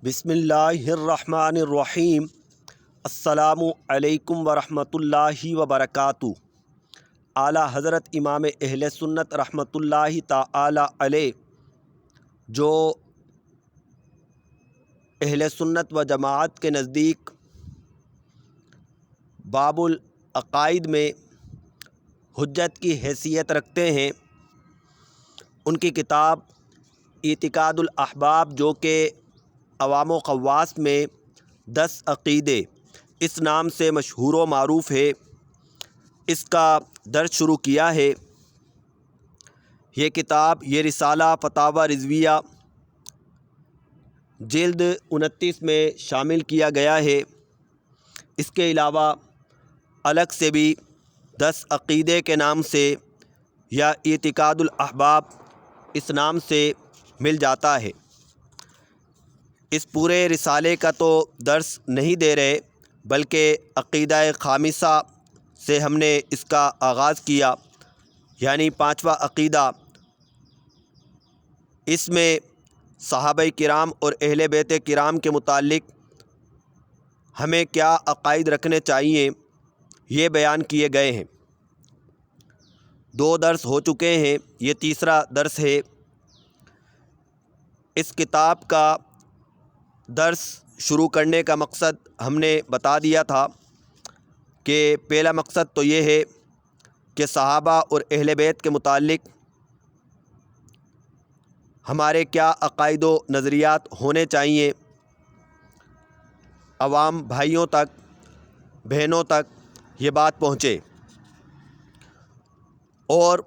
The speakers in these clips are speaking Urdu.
بسم اللہ الرحمن الرحیم۔ السلام علیکم ورحمۃ اللہ وبرکاتہ۔ اعلیٰ حضرت امام اہل سنت رحمۃ اللہ تعالی علیہ، جو اہل سنت و جماعت کے نزدیک باب العقائد میں حجت کی حیثیت رکھتے ہیں، ان کی کتاب اعتقاد الاحباب، جو کہ عوام و خواص میں 10 عقیدے اس نام سے مشہور و معروف ہے، اس کا درس شروع کیا ہے۔ یہ کتاب، یہ رسالہ فتاوی رضویہ جلد 29 میں شامل کیا گیا ہے۔ اس کے علاوہ الگ سے بھی 10 عقیدے کے نام سے یا اعتقاد الاحباب اس نام سے مل جاتا ہے۔ اس پورے رسالے کا تو درس نہیں دے رہے، بلکہ عقیدہ خامسہ سے ہم نے اس کا آغاز کیا، یعنی 5واں عقیدہ۔ اس میں صحابہ کرام اور اہل بیت کرام کے متعلق ہمیں کیا عقائد رکھنے چاہیے، یہ بیان کیے گئے ہیں۔ 2 درس ہو چکے ہیں، یہ تیسرا درس ہے۔ اس کتاب کا درس شروع کرنے کا مقصد ہم نے بتا دیا تھا کہ پہلا مقصد تو یہ ہے کہ صحابہ اور اہل بیت کے متعلق ہمارے کیا عقائد و نظریات ہونے چاہیے، عوام بھائیوں تک، بہنوں تک یہ بات پہنچے، اور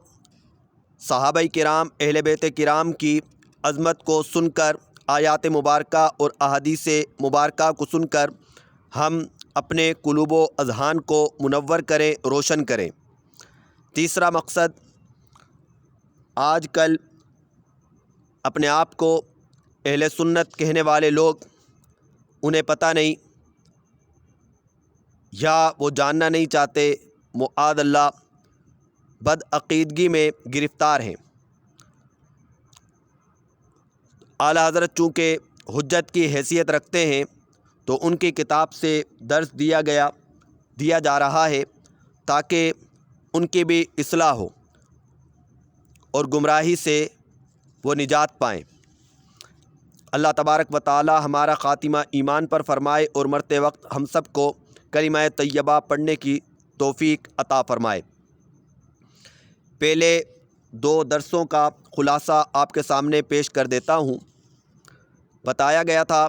صحابہ کرام، اہل بیت کرام کی عظمت کو سن کر، آیات مبارکہ اور احادیث مبارکہ کو سن کر ہم اپنے قلوب و اذہان کو منور کریں، روشن کریں۔ تیسرا مقصد، آج کل اپنے آپ کو اہل سنت کہنے والے لوگ، انہیں پتہ نہیں یا وہ جاننا نہیں چاہتے، معاذ اللہ بد عقیدگی میں گرفتار ہیں۔ اعلیٰ حضرت چونکہ حجت کی حیثیت رکھتے ہیں، تو ان کی کتاب سے درس دیا جا رہا ہے، تاکہ ان کی بھی اصلاح ہو اور گمراہی سے وہ نجات پائیں۔ اللہ تبارک و تعالی ہمارا خاتمہ ایمان پر فرمائے اور مرتے وقت ہم سب کو کلمہ طیبہ پڑھنے کی توفیق عطا فرمائے۔ پہلے 2 درسوں کا خلاصہ آپ کے سامنے پیش کر دیتا ہوں۔ بتایا گیا تھا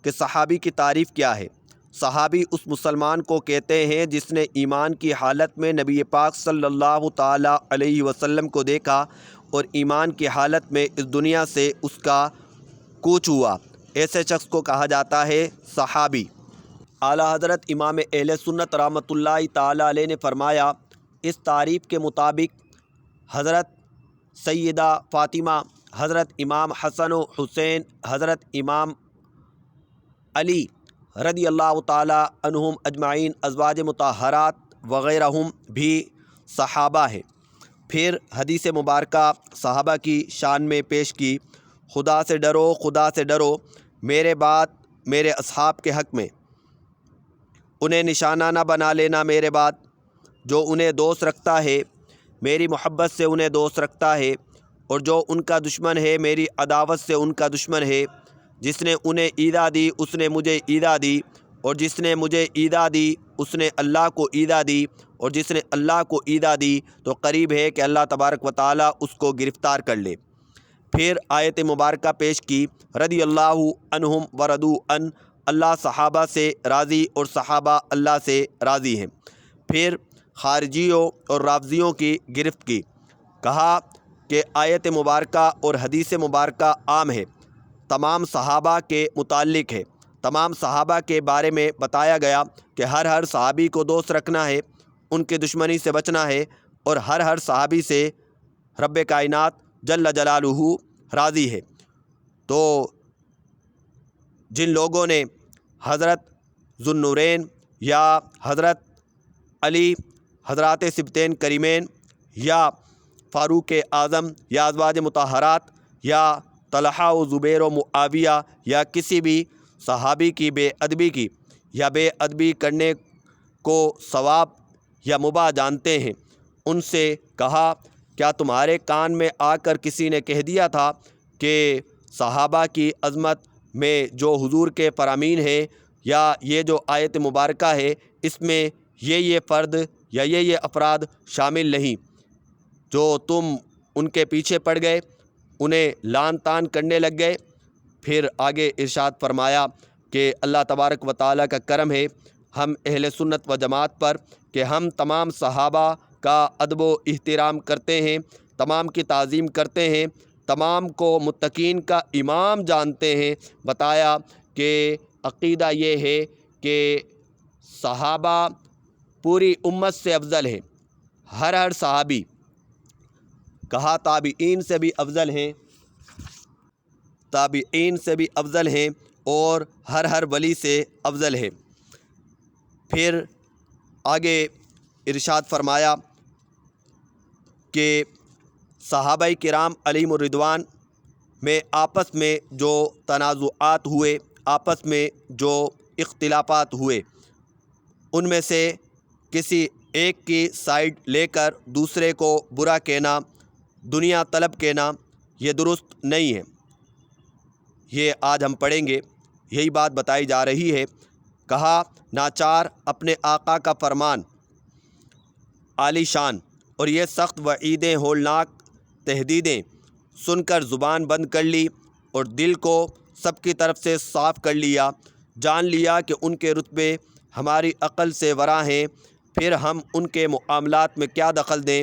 کہ صحابی کی تعریف کیا ہے۔ صحابی اس مسلمان کو کہتے ہیں جس نے ایمان کی حالت میں نبی پاک صلی اللہ تعالیٰ علیہ وسلم کو دیکھا اور ایمان کی حالت میں اس دنیا سے اس کا کوچ ہوا، ایسے شخص کو کہا جاتا ہے صحابی۔ اعلیٰ حضرت امام اہل سنت رحمۃ اللہ تعالیٰ علیہ نے فرمایا، اس تعریف کے مطابق حضرت سیدہ فاطمہ، حضرت امام حسن و حسین، حضرت امام علی رضی اللہ تعالیٰ عنہم اجمعین، ازواج مطہرات وغیرہم بھی صحابہ ہیں۔ پھر حدیث مبارکہ صحابہ کی شان میں پیش کی، خدا سے ڈرو، خدا سے ڈرو، میرے بعد میرے اصحاب کے حق میں، انہیں نشانہ نہ بنا لینا میرے بعد، جو انہیں دوست رکھتا ہے میری محبت سے انہیں دوست رکھتا ہے، اور جو ان کا دشمن ہے میری عداوت سے ان کا دشمن ہے۔ جس نے انہیں ایذا دی اس نے مجھے ایذا دی، اور جس نے مجھے ایذا دی اس نے اللہ کو ایذا دی، اور جس نے اللہ کو ایذا دی تو قریب ہے کہ اللہ تبارک و تعالیٰ اس کو گرفتار کر لے۔ پھر آیت مبارکہ پیش کی، رضی اللہ عنہم ورضوا عنہ، اللہ صحابہ سے راضی اور صحابہ اللہ سے راضی ہیں۔ پھر خارجیوں اور رافضیوں کی گرفت کی، کہا کہ آیت مبارکہ اور حدیث مبارکہ عام ہے، تمام صحابہ کے متعلق ہے، تمام صحابہ کے بارے میں بتایا گیا کہ ہر صحابی کو دوست رکھنا ہے، ان کی دشمنی سے بچنا ہے، اور ہر صحابی سے رب کائنات جل جلالہ راضی ہے۔ تو جن لوگوں نے حضرت ذو النورین یا حضرت علی، حضرات صبتین کریمین یا فاروق اعظم یا ازواج مطہرات یا طلحہ و زبیر و معاویہ یا کسی بھی صحابی کی بے ادبی کی یا بے ادبی کرنے کو ثواب یا مباح جانتے ہیں، ان سے کہا کیا تمہارے کان میں آ کر کسی نے کہہ دیا تھا کہ صحابہ کی عظمت میں جو حضور کے فرامین ہیں یا یہ جو آیت مبارکہ ہے اس میں یہ فرد یا یہ افراد شامل نہیں، جو تم ان کے پیچھے پڑ گئے، انہیں لان تان کرنے لگ گئے؟ پھر آگے ارشاد فرمایا کہ اللہ تبارک و تعالیٰ کا کرم ہے ہم اہل سنت و جماعت پر کہ ہم تمام صحابہ کا ادب و احترام کرتے ہیں، تمام کی تعظیم کرتے ہیں، تمام کو متقین کا امام جانتے ہیں۔ بتایا کہ عقیدہ یہ ہے کہ صحابہ پوری امت سے افضل ہیں، ہر صحابی، کہا تابعین سے بھی افضل ہیں، تابعین سے بھی افضل ہیں اور ہر ولی سے افضل ہے۔ پھر آگے ارشاد فرمایا کہ صحابہ کرام علیہم الرضوان میں آپس میں جو تنازعات ہوئے، آپس میں جو اختلافات ہوئے، ان میں سے کسی ایک کی سائیڈ لے کر دوسرے کو برا کہنا، دنیا طلب کہنا، یہ درست نہیں ہے۔ یہ آج ہم پڑھیں گے، یہی بات بتائی جا رہی ہے۔ کہا ناچار اپنے آقا کا فرمان عالی شان اور یہ سخت وعیدیں ہولناک تہدیدیں سن کر زبان بند کر لی اور دل کو سب کی طرف سے صاف کر لیا، جان لیا کہ ان کے رتبے ہماری عقل سے ورا ہیں، پھر ہم ان کے معاملات میں کیا دخل دیں۔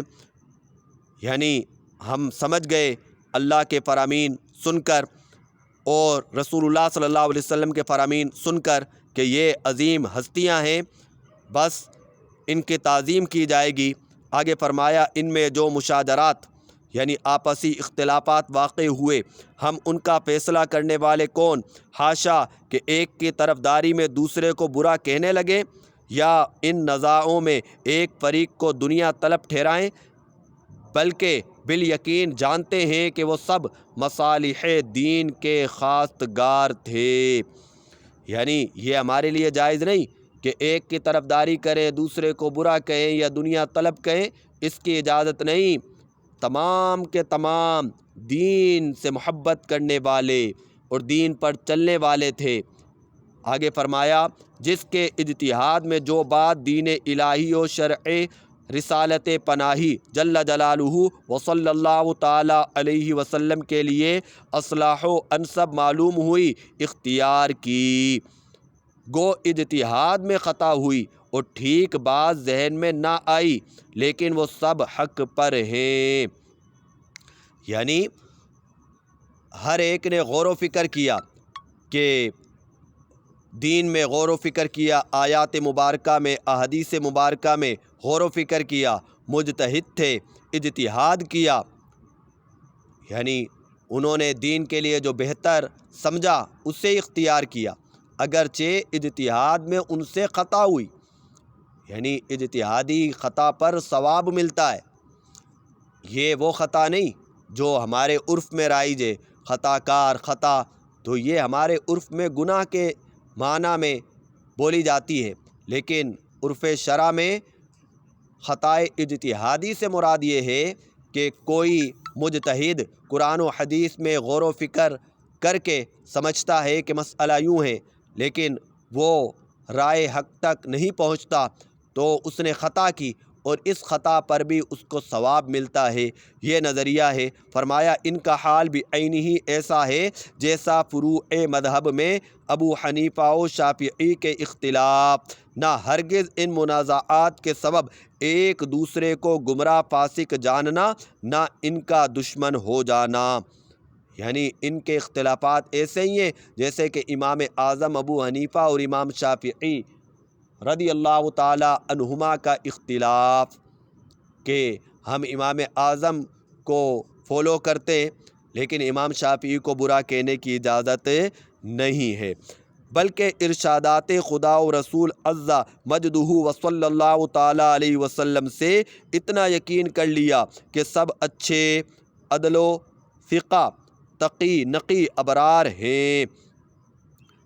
یعنی ہم سمجھ گئے اللہ کے فرامین سن کر اور رسول اللہ صلی اللہ علیہ وسلم کے فرامین سن کر کہ یہ عظیم ہستیاں ہیں، بس ان کی تعظیم کی جائے گی۔ آگے فرمایا ان میں جو مشاجرات یعنی آپسی اختلافات واقع ہوئے، ہم ان کا فیصلہ کرنے والے کون؟ حاشا کہ ایک کی طرفداری میں دوسرے کو برا کہنے لگے یا ان نزاعوں میں ایک فریق کو دنیا طلب ٹھہرائیں، بلکہ بالیقین جانتے ہیں کہ وہ سب مصالح دین کے خواستگار تھے۔ یعنی یہ ہمارے لیے جائز نہیں کہ ایک کی طرفداری کریں، دوسرے کو برا کہیں یا دنیا طلب کہیں، اس کی اجازت نہیں۔ تمام کے تمام دین سے محبت کرنے والے اور دین پر چلنے والے تھے۔ آگے فرمایا جس کے اجتہاد میں جو بات دین الہی و شرع رسالت پناہی جل جلالہ و صلی اللہ تعالیٰ علیہ وسلم کے لیے اصلاح و انسب معلوم ہوئی، اختیار کی۔ گو اجتہاد میں خطا ہوئی اور ٹھیک بات ذہن میں نہ آئی، لیکن وہ سب حق پر ہیں۔ یعنی ہر ایک نے غور و فکر کیا کہ دین میں غور و فکر کیا، آیات مبارکہ میں، احادیث مبارکہ میں غور و فکر کیا، مجتہد تھے، اجتہاد کیا، یعنی انہوں نے دین کے لیے جو بہتر سمجھا اسے اختیار کیا، اگرچہ اجتہاد میں ان سے خطا ہوئی، یعنی اجتہادی خطا پر ثواب ملتا ہے۔ یہ وہ خطا نہیں جو ہمارے عرف میں رائج ہے، خطا کار، خطا، تو یہ ہمارے عرف میں گناہ کے معنی میں بولی جاتی ہے، لیکن عرف شرع میں خطائے اجتہادی سے مراد یہ ہے کہ کوئی مجتہد قرآن و حدیث میں غور و فکر کر کے سمجھتا ہے کہ مسئلہ یوں ہے، لیکن وہ رائے حق تک نہیں پہنچتا تو اس نے خطا کی اور اس خطا پر بھی اس کو ثواب ملتا ہے۔ یہ نظریہ ہے۔ فرمایا ان کا حال بھی عینی ایسا ہے جیسا فروع مذہب میں ابو حنیفہ و شافعی کے اختلاف، نہ ہرگز ان منازعات کے سبب ایک دوسرے کو گمراہ فاسق جاننا، نہ ان کا دشمن ہو جانا۔ یعنی ان کے اختلافات ایسے ہی ہیں جیسے کہ امام اعظم ابو حنیفہ اور امام شافعی رضی اللہ تعالی عنہما کا اختلاف، کہ ہم امام اعظم کو فالو کرتے لیکن امام شافعی کو برا کہنے کی اجازت نہیں ہے، بلکہ ارشادات خدا و رسول عز مجدہ و صلی اللہ تعالی علیہ وسلم سے اتنا یقین کر لیا کہ سب اچھے، عدل و فقہ، تقی، نقی، ابرار ہیں۔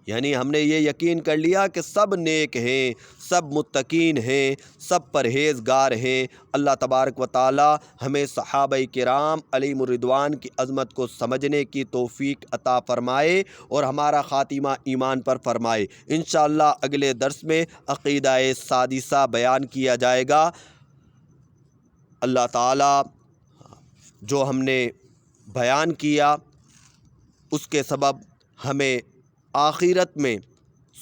یعنی ہم نے یہ یقین کر لیا کہ سب نیک ہیں، سب متقین ہیں، سب پرہیزگار ہیں۔ اللہ تبارک و تعالی ہمیں صحابہ کرام علیہم الرضوان کی عظمت کو سمجھنے کی توفیق عطا فرمائے اور ہمارا خاتمہ ایمان پر فرمائے۔ انشاءاللہ اگلے درس میں عقیدہ سادسہ بیان کیا جائے گا۔ اللہ تعالی جو ہم نے بیان کیا اس کے سبب ہمیں آخرت میں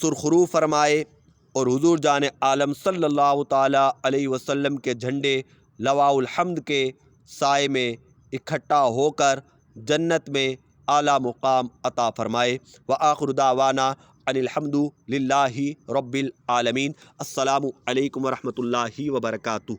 سرخرو فرمائے اور حضور جان عالم صلی اللہ تعالیٰ علیہ وسلم کے جھنڈے لواء الحمد کے سائے میں اکٹھا ہو کر جنت میں اعلیٰ مقام عطا فرمائے۔ وآخر دعوانا ان الحمد للہ رب العالمین۔ السلام علیکم ورحمۃ اللہ وبرکاتہ۔